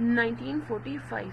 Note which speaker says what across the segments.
Speaker 1: 1945।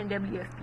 Speaker 1: NWFP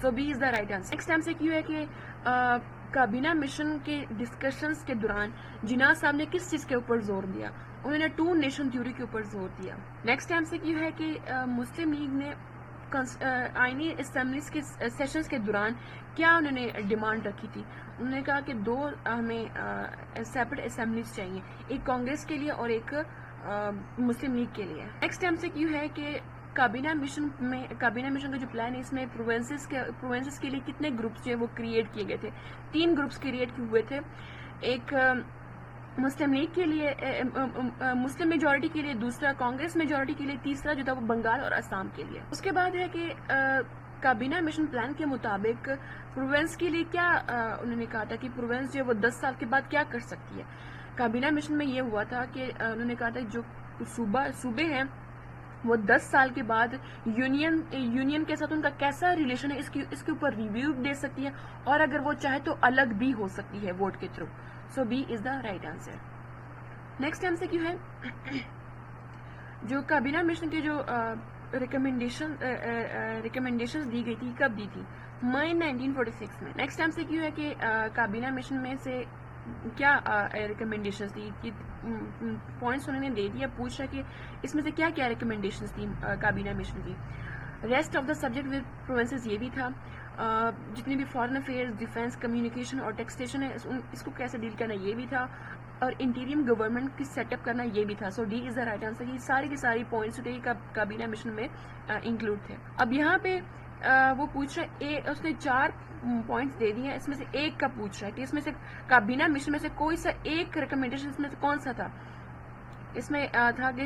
Speaker 1: so B is the right answer. Next M C Q ہے کہ کابینہ mission کے ڈسکشنز کے دوران جناح صاحب نے کس چیز کے اوپر زور دیا؟ انہوں نے ٹو نیشن تھیوری کے اوپر زور دیا. نیکسٹ ایم سی کیو ہے کہ مسلم لیگ نے آئینی اسمبلیز کے سیشنز کے دوران کیا انہوں نے ڈیمانڈ رکھی تھی؟ انہوں نے کہا کہ دو ہمیں سیپریٹ اسمبلیز چاہیے، ایک کانگریس کے لیے اور ایک مسلم لیگ کے لیے. نیکسٹ ایم سی کیو ہے کہ کابینہ مشن کا جو پلان ہے اس میں پروونسز کے لیے کتنے گروپس جو ہے وہ کریٹ کیے گئے تھے؟ 3 گروپس کریٹ ہوئے تھے. ایک مسلم لیگ کے لیے، مسلم میجورٹی کے لیے، دوسرا کانگریس میجورٹی کے لیے، تیسرا جو تھا وہ بنگال اور آسام کے لیے. اس کے بعد ہے کہ کابینہ مشن پلان کے مطابق پروونس کے لیے کیا انہوں نے کہا تھا کہ پروونس جو ہے وہ 10 سال کے بعد کیا کر سکتی ہے. کابینہ مشن میں یہ ہوا تھا کہ انہوں نے کہا تھا جو صوبے ہیں وہ 10 سال کے بعد یونین کے ساتھ ان کا کیسا ریلیشن ہے اس کے اوپر ریویو دے سکتی ہے، اور اگر وہ چاہے تو الگ بھی ہو سکتی ہے ووٹ کے through. So B is the right answer. Next M C Q ہے جو کابینہ مشن کے جو ریکمنڈیشن دی گئی تھی کب دی تھی؟ مئی 1946 میں. نیکسٹ ایم سی کیو ہے کہ کابینہ مشن میں سے کیا ریکمنڈیشنز تھی کہ پوائنٹس انہوں نے دے دیا، پوچھ رہا کہ اس میں سے کیا کیا ریکمنڈیشنز تھی کابینہ مشن کی. Rest of the subject with provinces یہ بھی تھا. جتنی بھی فارن افیئرز، ڈیفینس، کمیونیکیشن اور ٹیکسٹیشن ہے اس کو کیسے ڈیل کرنا یہ بھی تھا، اور انٹیریم گورنمنٹ کی سیٹ اپ کرنا یہ بھی تھا. So D is the right answer. یہ ساری کی ساری پوائنٹس تھے کابینہ مشن میں انکلوڈ تھے. اب یہاں پہ وہ پوچھ رہے اس نے 4 پوائنٹس دے دیے ہیں، اس میں سے ایک کا پوچھ رہا ہے کہ اس میں سے کابینہ مشن میں سے کوئی سا ایک ریکمنڈیشن اس میں سے کون سا تھا. اس میں تھا کہ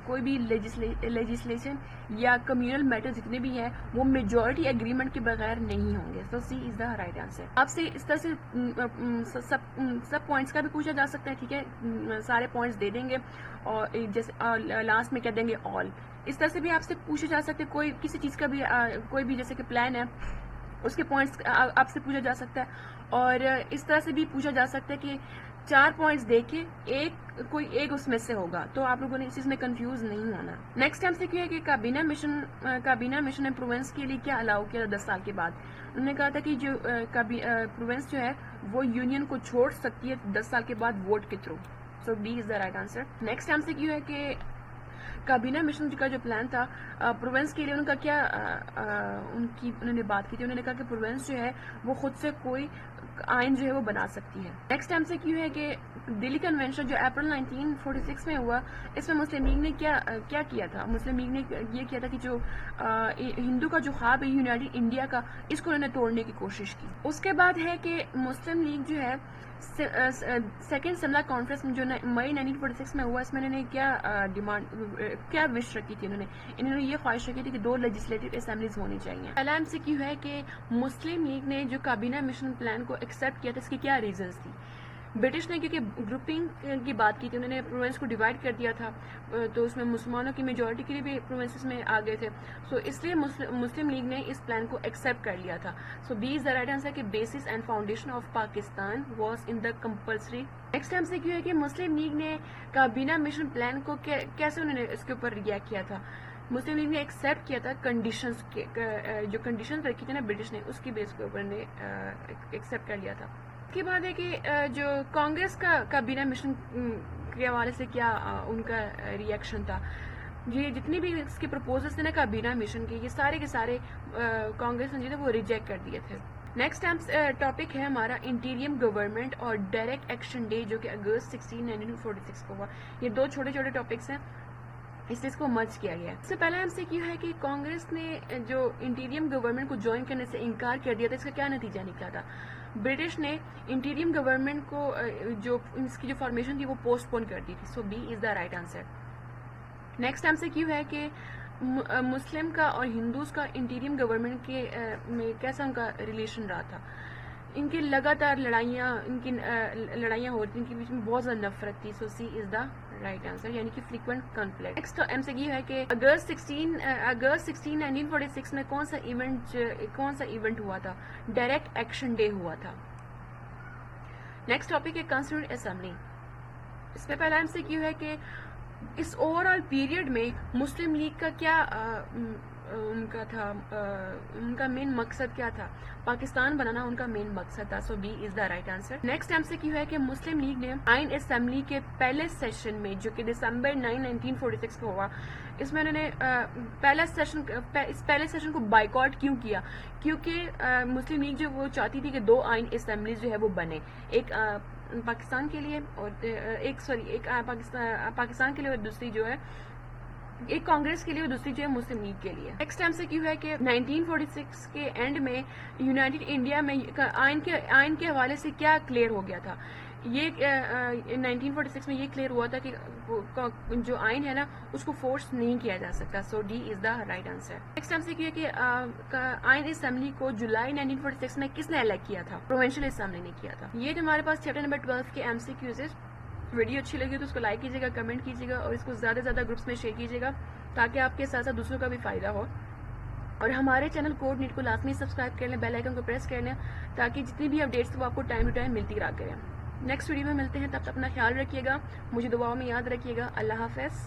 Speaker 1: کوئی بھی لیجسلیشن یا کمیونل میٹر جتنے بھی ہیں وہ میجورٹی ایگریمنٹ کے بغیر نہیں ہوں گے. سو سی از دا رائٹ آنسر. آپ سے اس طرح سے سب پوائنٹس کا بھی پوچھا جا سکتا ہے. ٹھیک ہے، سارے پوائنٹس دے دیں گے اور جیسے لاسٹ میں کہہ دیں گے آل. اس طرح سے بھی آپ سے پوچھے جا سکتے ہیں، کوئی کسی چیز کا بھی کوئی بھی جیسے کہ پلان ہے اس کے پوائنٹس آپ سے پوچھا جا سکتا ہے. اور اس طرح سے بھی پوچھا جا سکتا ہے کہ 4 پوائنٹس دیکھیں کوئی ایک اس میں سے ہوگا، تو آپ لوگوں نے اس چیز میں کنفیوز نہیں ہونا. نیکسٹ ٹائم سے کیا ہے کہ کابینہ مشن نے پروونس کے لیے کیا الاؤ کیا 10 سال کے بعد. انہوں نے کہا تھا کہ جو پروونس جو ہے وہ یونین کو چھوڑ سکتی ہے 10 سال کے بعد ووٹ کے through. So B is the right answer. Next time سے کیا ہے کہ کابینہ مشن کا جو پلان تھا پروونس کے لیے ان کا کیا انہوں نے بات کی تھی. انہوں نے کہا کہ پروونس جو ہے وہ خود سے کوئی آئین جو ہے وہ بنا سکتی ہے. نیکسٹ ٹائم سے کیوں ہے کہ دلی کنونشن جو اپریل 1946 میں ہوا، اس میں مسلم لیگ نے کیا کیا تھا. مسلم لیگ نے یہ کیا تھا کہ جو ہندو کا جو خواب ہے یونائٹڈ انڈیا کا، اس کو انہوں نے توڑنے کی کوشش کی. اس کے بعد ہے کہ مسلم لیگ جو ہے سیکنڈ سملا کانفرنس جو مئی 1946 میں ہوا، اس میں انہوں نے کیا وش رکھی تھی. انہوں نے یہ خواہش رکھی تھی کہ 2 لیجسلیٹو اسمبلیز ہونی چاہیے. پہلا ایم سی کیو ہے کہ مسلم لیگ نے جو کابینہ مشن پلان کو ایکسیپٹ کیا تھا، اس کی کیا ریزنز تھی. برٹش نے کیونکہ گروپنگ کی بات کی تھی، انہوں نے پروونس کو ڈیوائڈ کر دیا تھا، تو اس میں مسلمانوں کی میجورٹی کے لیے بھی پروونسز میں آ گئے تھے. سو اس لیے مسلم لیگ نے اس پلان کو ایکسیپٹ کر لیا تھا. So B is the right answer کہ basis and foundation of Pakistan was in the compulsory. Next time سے کیوں ہے کہ مسلم لیگ نے کابینہ مشن پلان کو کیسے انہوں نے اس کے اوپر ریئیکٹ کیا تھا. مسلم لیگ نے ایکسیپٹ کیا تھا کنڈیشنز جو کنڈیشنز رکھی تھی نا برٹش نے، اس کی بیس کے اوپر نے ایکسیپٹ کر لیا تھا. اس کے بعد ہے کہ جو کانگریس کا کابینہ مشن کے حوالے سے کیا ان کا ریئیکشن تھا. یہ جتنی بھی اس کے پرپوزلس تھے نا کابینہ مشن کے، یہ سارے کے سارے کانگریس نے جو ہے وہ ریجیکٹ کر دیے تھے. نیکسٹ ٹاپک ہے ہمارا انٹیریم گورنمنٹ اور ڈائریکٹ ایکشن ڈے، جو کہ اگست 16 1946 کو ہوا. یہ 2 چھوٹے چھوٹے ٹاپکس ہیں، اس لیے اس کو مرج کیا گیا ہے. اس سے پہلا ایم سی کیو ہے کہ کانگریس نے جو انٹیریم گورنمنٹ کو جوائن کرنے سے انکار کر دیا تھا، اس کا کیا نتیجہ نکلا تھا. برٹش نے انٹیریم گورنمنٹ کو جو اس کی جو فارمیشن تھی وہ پوسٹ پون کر دی تھی. So B is the right answer. Next time سے کیوں ہے کہ مسلم کا اور ہندوز کا انٹیریم گورنمنٹ کے میں کیسا ان کا ریلیشن رہا تھا. ان کی لگاتار لڑائیاں ہو رہی تھیں، ان کے بیچ میں بہت زیادہ نفرت تھی. سو سی از دا رائٹ آنسر، یعنی کہ فریکوینٹ کانفلکٹ. نیکسٹ ایم سے یہ ہے کہ اگست 16 1946 میں کون سا ایونٹ ہوا تھا. ڈائریکٹ ایکشن ڈے ہوا تھا. نیکسٹ ٹاپک ہے کانسٹیٹیوئنٹ اسمبلی. اس میں پہلا ایم سے کیوں ہے کہ اس اوور آل پیریڈ میں مسلم لیگ کا کیا ان کا تھا، ان کا مین مقصد کیا تھا؟ پاکستان بنانا ان کا مین مقصد تھا. So B is the right answer. Next ہم سے کیوں ہے کہ مسلم لیگ نے آئین اسمبلی کے پہلے سیشن میں جو کہ دسمبر 9 1946 کو ہوا، اس میں انہوں نے اس پہلے سیشن کو بائیکاٹ کیوں کیا؟ کیونکہ مسلم لیگ جو وہ چاہتی تھی کہ 2 آئین اسمبلیز جو ہے وہ بنے، ایک پاکستان کے لیے اور ایک پاکستان کے لیے اور دوسری جو ہے ایک کانگریس کے لیے اور دوسری جو ہے مسلم لیگ کے لیے. نیکسٹ ٹائم سے کیوں ہے کہ 1946 کے اینڈ میں یونائٹڈ انڈیا میں آئین کے حوالے سے کیا کلیئر ہو گیا تھا؟ یہ 1946 میں یہ کلیئر ہوا تھا کہ جو آئین ہے نا اس کو فورس نہیں کیا جا سکتا. So D is the right answer. Next time سے کیوں ہے کہ آئین اسمبلی کو جولائی 1946 میں کس نے الیکٹ کیا تھا؟ پروونشل اسمبلی نے کیا تھا. یہ جو ہمارے پاس چیپٹر نمبر 12 کے MCQs ہے. ویڈیو اچھی لگی تو اس کو لائک کیجیے گا، کمنٹ کیجیے گا اور اس کو زیادہ سے زیادہ گروپس میں شیئر کیجیے گا تاکہ آپ کے ساتھ ساتھ دوسروں کا بھی فائدہ ہو. اور ہمارے چینل کوڈ نیٹ کو لازمی سبسکرائب کر لیں، بیل آئیکن کو پریس کر لیں تاکہ جتنی بھی اپڈیٹس وہ آپ کو ٹائم ٹو ٹائم ملتی رہا کریں. نیکسٹ ویڈیو میں ملتے ہیں، تب تک اپنا خیال رکھیے گا، مجھے دعاؤں میں یاد رکھیے گا. اللہ حافظ.